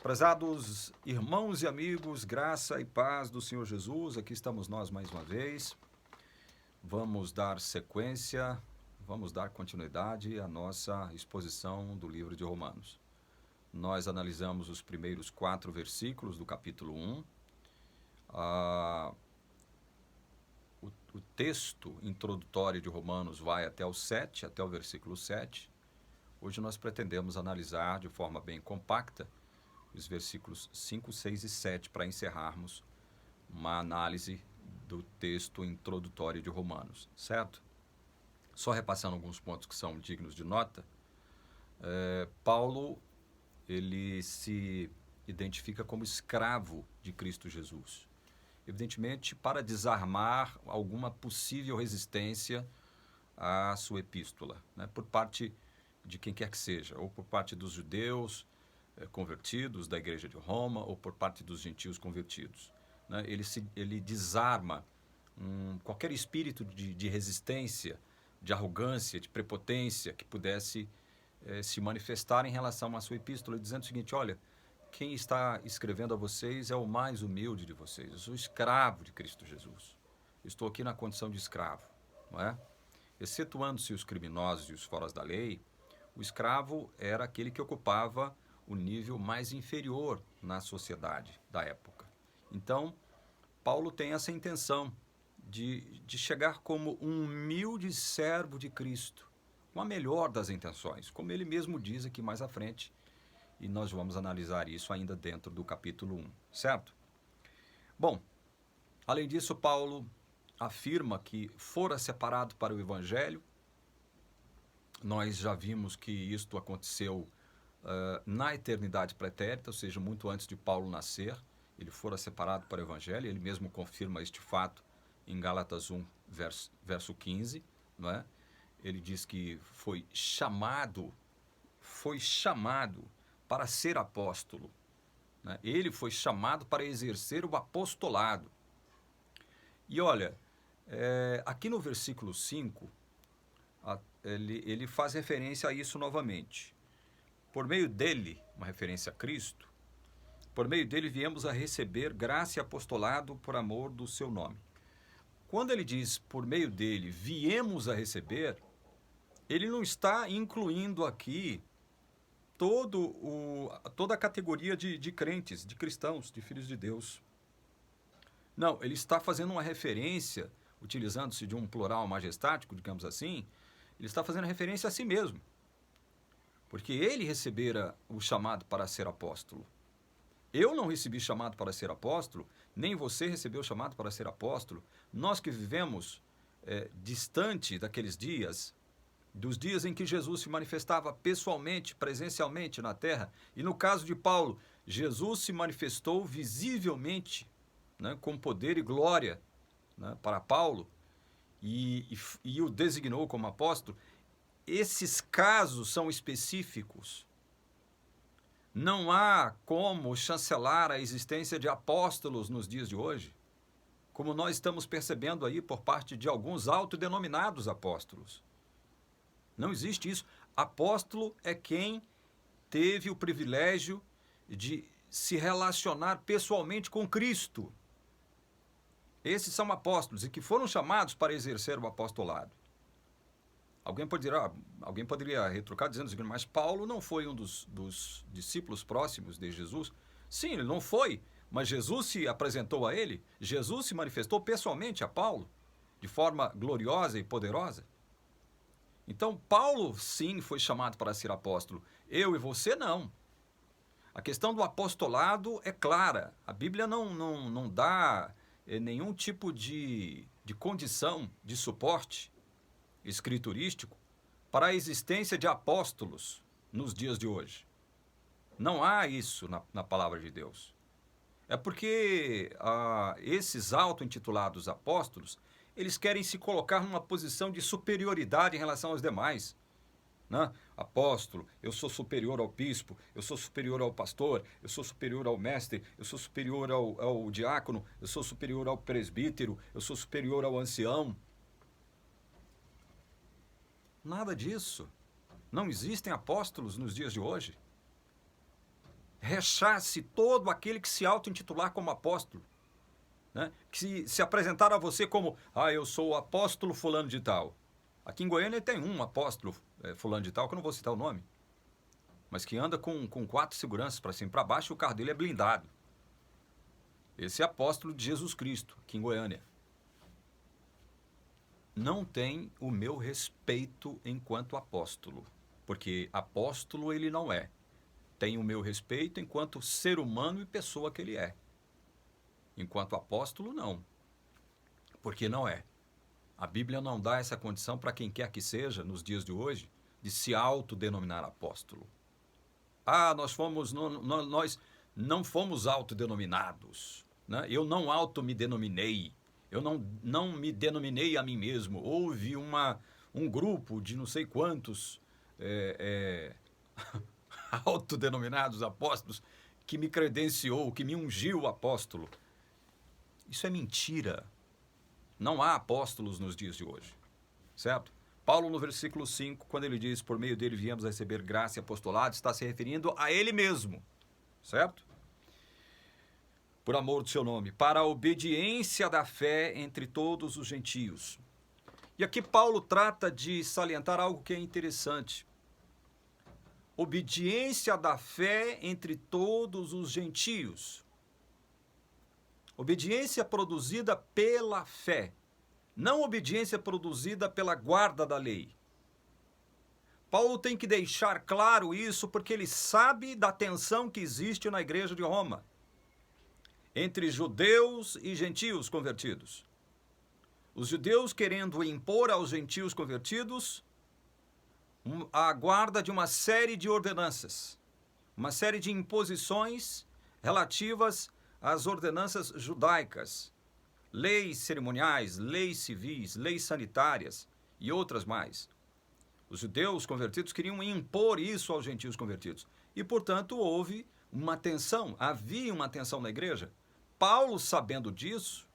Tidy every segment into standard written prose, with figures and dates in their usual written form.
Prezados irmãos e amigos, graça e paz do Senhor Jesus, aqui estamos nós mais uma vez. Vamos dar sequência, vamos dar continuidade à nossa exposição do livro de Romanos. Nós analisamos os primeiros 4 versículos do capítulo 1. O texto introdutório de Romanos vai até o 7, até o versículo 7. Hoje nós pretendemos analisar de forma bem compacta os versículos 5, 6 e 7 para encerrarmos uma análise do texto introdutório de Romanos, certo? Só repassando alguns pontos que são dignos de nota, Paulo ele se identifica como escravo de Cristo Jesus. Evidentemente, para desarmar alguma possível resistência à sua epístola, né, por parte de quem quer que seja, ou por parte dos judeus convertidos da igreja de Roma, ou por parte dos gentios convertidos. Né? Ele desarma qualquer espírito de resistência, de arrogância, de prepotência que pudesse se manifestar em relação à sua epístola, dizendo o seguinte: olha, quem está escrevendo a vocês é o mais humilde de vocês. Eu sou escravo de Cristo Jesus. Eu estou aqui na condição de escravo, não é? Excetuando-se os criminosos e os fora da lei, o escravo era aquele que ocupava o nível mais inferior na sociedade da época. Então, Paulo tem essa intenção de chegar como um humilde servo de Cristo, com a melhor das intenções, como ele mesmo diz aqui mais à frente, e nós vamos analisar isso ainda dentro do capítulo 1, certo? Bom, além disso, Paulo afirma que fora separado para o Evangelho. Nós já vimos que isto aconteceu na eternidade pretérita, ou seja, muito antes de Paulo nascer, ele fora separado para o Evangelho. Ele mesmo confirma este fato em Gálatas 1, verso 15, não é? Ele diz que foi chamado para ser apóstolo, né? Ele foi chamado para exercer o apostolado. E olha, aqui no versículo 5, ele faz referência a isso novamente. Por meio dele, uma referência a Cristo, por meio dele viemos a receber graça e apostolado por amor do seu nome. Quando ele diz por meio dele viemos a receber, ele não está incluindo aqui toda a categoria de crentes, de cristãos, de filhos de Deus. Não, ele está fazendo uma referência, utilizando-se de um plural majestático, digamos assim, ele está fazendo referência a si mesmo. Porque ele recebera o chamado para ser apóstolo. Eu não recebi chamado para ser apóstolo, nem você recebeu o chamado para ser apóstolo. Nós que vivemos distante daqueles dias, dos dias em que Jesus se manifestava pessoalmente, presencialmente na terra, e no caso de Paulo, Jesus se manifestou visivelmente, né, com poder e glória, né, para Paulo, e o designou como apóstolo. Esses casos são específicos. Não há como chancelar a existência de apóstolos nos dias de hoje, como nós estamos percebendo aí por parte de alguns autodenominados apóstolos. Não existe isso. Apóstolo é quem teve o privilégio de se relacionar pessoalmente com Cristo. Esses são apóstolos e que foram chamados para exercer o apostolado. Alguém poderia retrucar dizendo assim, mas Paulo não foi um dos discípulos próximos de Jesus? Sim, ele não foi, mas Jesus se apresentou a ele, Jesus se manifestou pessoalmente a Paulo, de forma gloriosa e poderosa. Então, Paulo, sim, foi chamado para ser apóstolo. Eu e você, não. A questão do apostolado é clara. A Bíblia não dá nenhum tipo de condição, de suporte escriturístico para a existência de apóstolos nos dias de hoje. Não há isso na palavra de Deus. É porque esses auto-intitulados apóstolos, eles querem se colocar numa posição de superioridade em relação aos demais. Né? Apóstolo, eu sou superior ao bispo, eu sou superior ao pastor, eu sou superior ao mestre, eu sou superior ao diácono, eu sou superior ao presbítero, eu sou superior ao ancião. Nada disso. Não existem apóstolos nos dias de hoje. rechace todo aquele que se auto-intitular como apóstolo, né? Que se apresentar a você como, eu sou o apóstolo fulano de tal. Aqui em Goiânia tem um apóstolo fulano de tal, que eu não vou citar o nome, mas que anda com 4 seguranças para cima e para baixo e o carro dele é blindado. Esse é apóstolo de Jesus Cristo, aqui em Goiânia. Não tem o meu respeito enquanto apóstolo, porque apóstolo ele não é. Tem o meu respeito enquanto ser humano e pessoa que ele é. Enquanto apóstolo, não. Porque não é. A Bíblia não dá essa condição para quem quer que seja, nos dias de hoje, de se autodenominar apóstolo. Nós não fomos autodenominados, né? Eu não me denominei. Eu não me denominei a mim mesmo. Houve um grupo de não sei quantos autodenominados apóstolos que me credenciou, que me ungiu apóstolo. Isso é mentira. Não há apóstolos nos dias de hoje, certo? Paulo, no versículo 5, quando ele diz, por meio dele viemos a receber graça e apostolado, está se referindo a ele mesmo, certo? Por amor do seu nome, para a obediência da fé entre todos os gentios. E aqui Paulo trata de salientar algo que é interessante. Obediência da fé entre todos os gentios. Obediência produzida pela fé, não obediência produzida pela guarda da lei. Paulo tem que deixar claro isso porque ele sabe da tensão que existe na igreja de Roma, entre judeus e gentios convertidos. Os judeus querendo impor aos gentios convertidos a guarda de uma série de ordenanças, uma série de imposições relativas às ordenanças judaicas, leis cerimoniais, leis civis, leis sanitárias e outras mais. Os judeus convertidos queriam impor isso aos gentios convertidos. E, portanto, houve uma tensão, havia uma tensão na igreja. Paulo, sabendo disso,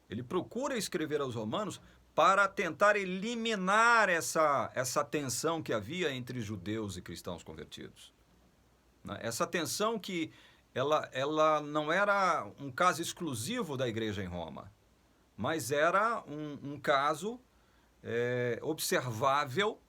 ele procura escrever aos romanos para tentar eliminar essa tensão que havia entre judeus e cristãos convertidos. Essa tensão que ela não era um caso exclusivo da igreja em Roma, mas era um caso observável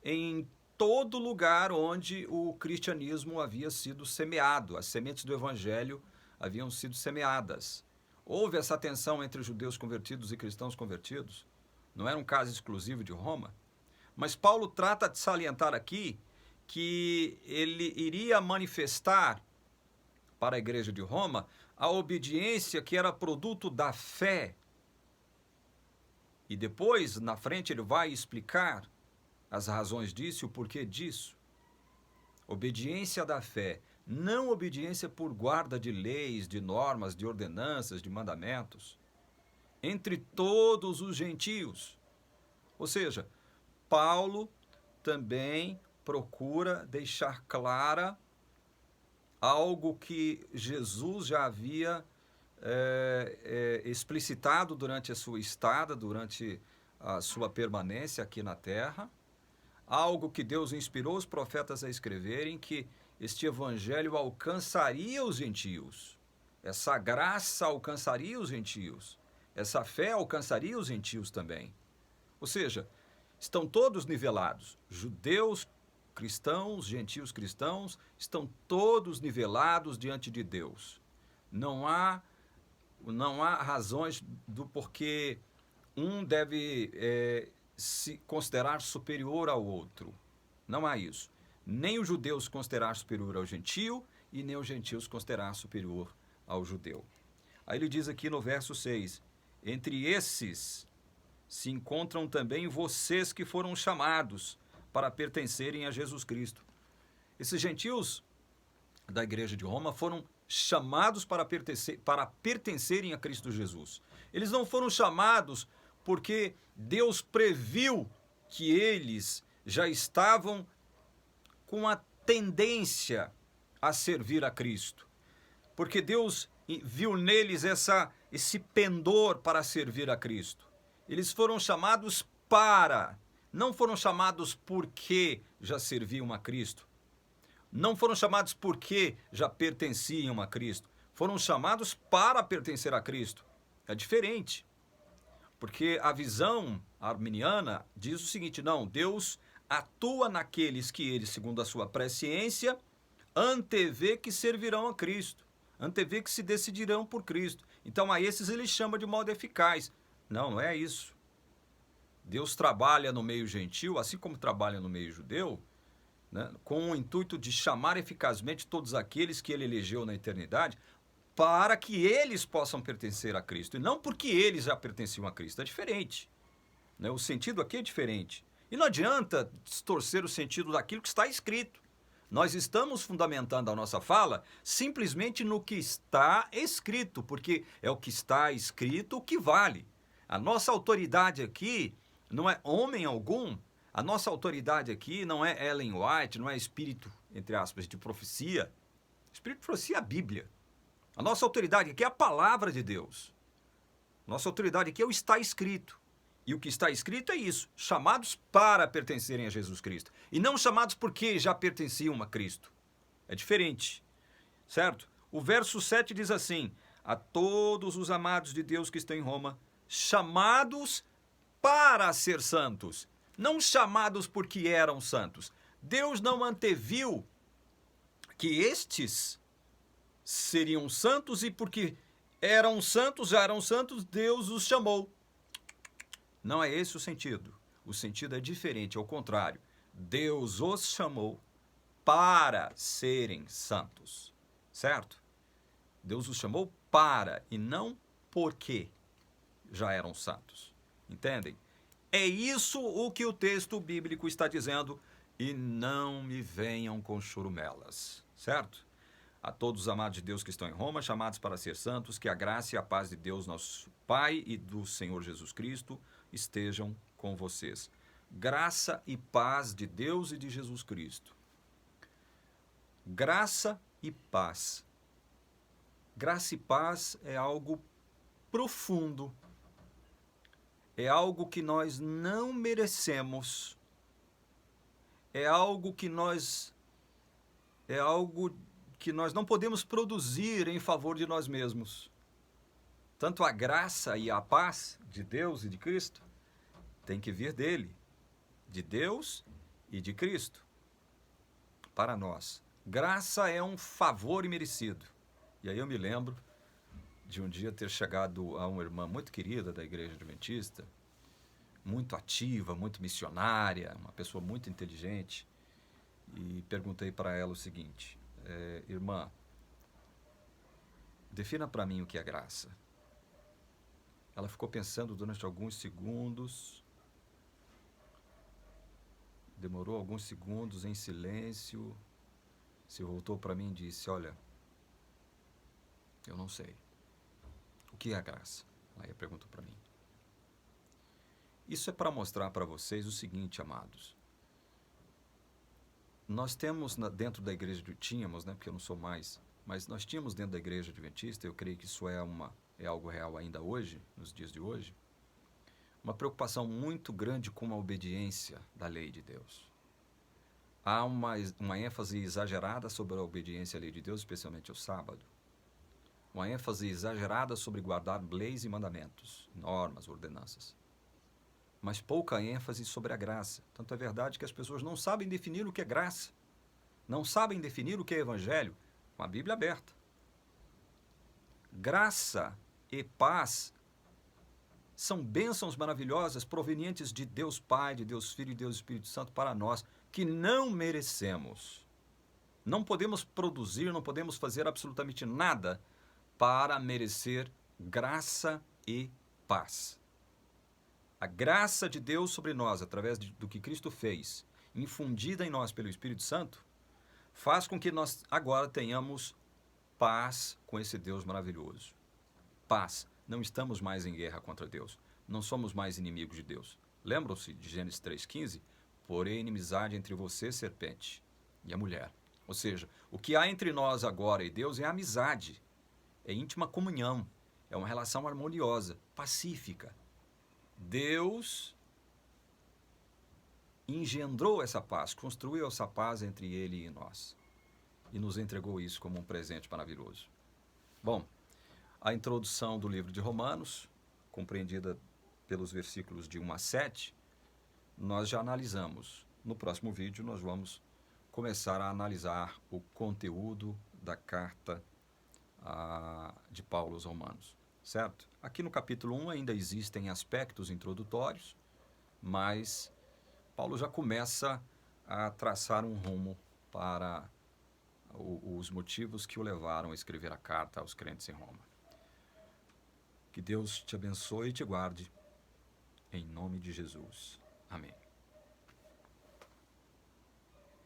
em todo lugar onde o cristianismo havia sido semeado, as sementes do evangelho haviam sido semeadas. Houve essa tensão entre judeus convertidos e cristãos convertidos, não era um caso exclusivo de Roma, mas Paulo trata de salientar aqui que ele iria manifestar para a igreja de Roma a obediência que era produto da fé. E depois, na frente, ele vai explicar as razões disso e o porquê disso. Obediência da fé, não obediência por guarda de leis, de normas, de ordenanças, de mandamentos, entre todos os gentios. Ou seja, Paulo também procura deixar clara algo que Jesus já havia explicitado durante a sua estada, durante a sua permanência aqui na terra, algo que Deus inspirou os profetas a escreverem, que este evangelho alcançaria os gentios, essa graça alcançaria os gentios, essa fé alcançaria os gentios também. Ou seja, estão todos nivelados, judeus cristãos, gentios cristãos, estão todos nivelados diante de Deus. Não há razões do porquê um deve se considerar superior ao outro. Não há isso. Nem os judeus se considerar superior ao gentio e nem os gentios se considerar superior ao judeu. Aí ele diz aqui no verso 6, entre esses se encontram também vocês que foram chamados para pertencerem a Jesus Cristo. Esses gentios da igreja de Roma foram chamados para pertencerem a Cristo Jesus. Eles não foram chamados porque Deus previu que eles já estavam com a tendência a servir a Cristo. Porque Deus viu neles esse pendor para servir a Cristo. Eles foram chamados não foram chamados porque já serviam a Cristo. Não foram chamados porque já pertenciam a Cristo. Foram chamados para pertencer a Cristo. É diferente. Porque a visão arminiana diz o seguinte: não, Deus atua naqueles que ele, segundo a sua presciência, antevê que servirão a Cristo, antevê que se decidirão por Cristo. Então a esses ele chama de modo eficaz. Não, não é isso. Deus trabalha no meio gentil, assim como trabalha no meio judeu, né, com o intuito de chamar eficazmente todos aqueles que ele elegeu na eternidade, para que eles possam pertencer a Cristo, e não porque eles já pertenciam a Cristo. É diferente. Né? O sentido aqui é diferente. E não adianta distorcer o sentido daquilo que está escrito. Nós estamos fundamentando a nossa fala simplesmente no que está escrito, porque é o que está escrito o que vale. A nossa autoridade aqui não é homem algum, a nossa autoridade aqui não é Ellen White, não é espírito, entre aspas, de profecia. Espírito de profecia é a Bíblia. A nossa autoridade aqui é a palavra de Deus. Nossa autoridade aqui é o está escrito. E o que está escrito é isso: chamados para pertencerem a Jesus Cristo. E não chamados porque já pertenciam a Cristo. É diferente, certo? O verso 7 diz assim: a todos os amados de Deus que estão em Roma, chamados para ser santos. Não chamados porque eram santos. Deus não anteviu que estes seriam santos e porque eram santos, já eram santos, Deus os chamou. Não é esse o sentido. O sentido é diferente, é o contrário. Deus os chamou para serem santos, certo? Deus os chamou para e não porque já eram santos. Entendem? É isso o que o texto bíblico está dizendo, e não me venham com churumelas, certo? A todos os amados de Deus que estão em Roma, chamados para ser santos, que a graça e a paz de Deus, nosso Pai, e do Senhor Jesus Cristo estejam com vocês. Graça e paz de Deus e de Jesus Cristo. Graça e paz. Graça e paz é algo profundo. É algo que nós não merecemos. É algo que nós não podemos produzir em favor de nós mesmos. Tanto a graça e a paz de Deus e de Cristo tem que vir dele, de Deus e de Cristo, para nós. Graça é um favor imerecido. E aí eu me lembro de um dia ter chegado a uma irmã muito querida da Igreja Adventista, muito ativa, muito missionária, uma pessoa muito inteligente, e perguntei para ela o seguinte: irmã, defina para mim o que é graça. Ela ficou pensando durante alguns segundos, demorou alguns segundos em silêncio, se voltou para mim e disse: olha, eu não sei. O que é a graça? Ela perguntou para mim. Isso é para mostrar para vocês o seguinte, amados. Nós temos dentro da igreja, tínhamos, né, porque eu não sou mais, mas nós tínhamos dentro da igreja adventista, eu creio que isso é algo real ainda hoje, nos dias de hoje, uma preocupação muito grande com a obediência da lei de Deus. Há uma ênfase exagerada sobre a obediência à lei de Deus, especialmente ao sábado. Uma ênfase exagerada sobre guardar leis e mandamentos, normas, ordenanças. Mas pouca ênfase sobre a graça. Tanto é verdade que as pessoas não sabem definir o que é graça. Não sabem definir o que é evangelho, com a Bíblia aberta. Graça e paz são bênçãos maravilhosas provenientes de Deus Pai, de Deus Filho e Deus Espírito Santo para nós, que não merecemos. Não podemos produzir, não podemos fazer absolutamente nada para merecer graça e paz. A graça de Deus sobre nós, através do que Cristo fez, infundida em nós pelo Espírito Santo, faz com que nós agora tenhamos paz com esse Deus maravilhoso. Paz. Não estamos mais em guerra contra Deus. Não somos mais inimigos de Deus. Lembram-se de Gênesis 3,15? Porém, inimizade entre você, serpente, e a mulher. Ou seja, o que há entre nós agora e Deus é amizade, é íntima comunhão, é uma relação harmoniosa, pacífica. Deus engendrou essa paz, construiu essa paz entre ele e nós. e nos entregou isso como um presente maravilhoso. Bom, a introdução do livro de Romanos, compreendida pelos versículos de 1 a 7, nós já analisamos. No próximo vídeo nós vamos começar a analisar o conteúdo da carta de Paulo aos Romanos, certo? Aqui no capítulo 1 ainda existem aspectos introdutórios, mas Paulo já começa a traçar um rumo para os motivos que o levaram a escrever a carta aos crentes em Roma. Que Deus te abençoe e te guarde, em nome de Jesus. Amém.